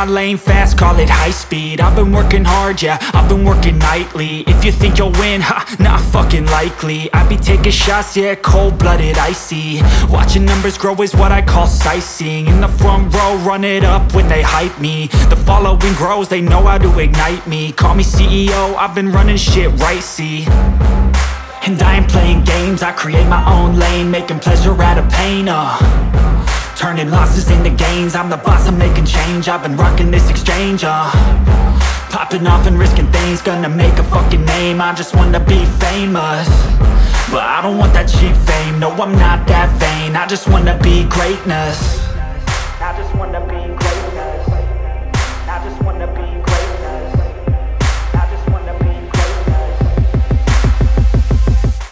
lane fast, call it high speed. I've been working hard, yeah, I've been working nightly. If you think you'll win, ha, not fucking likely. I be taking shots, yeah, cold-blooded, icy. Watching numbers grow is what I call sightseeing. In the front row, run it up when they hype me. The following grows, they know how to ignite me. Call me CEO, I've been running shit right, see. And I ain't playing games, I create my own lane, making pleasure out of pain, turning losses into gains. I'm the boss, I'm making change. I've been rocking this exchange, popping off and risking things. Gonna make a fucking name, I just wanna be famous. But I don't want that cheap fame, no I'm not that vain. I just wanna be greatness.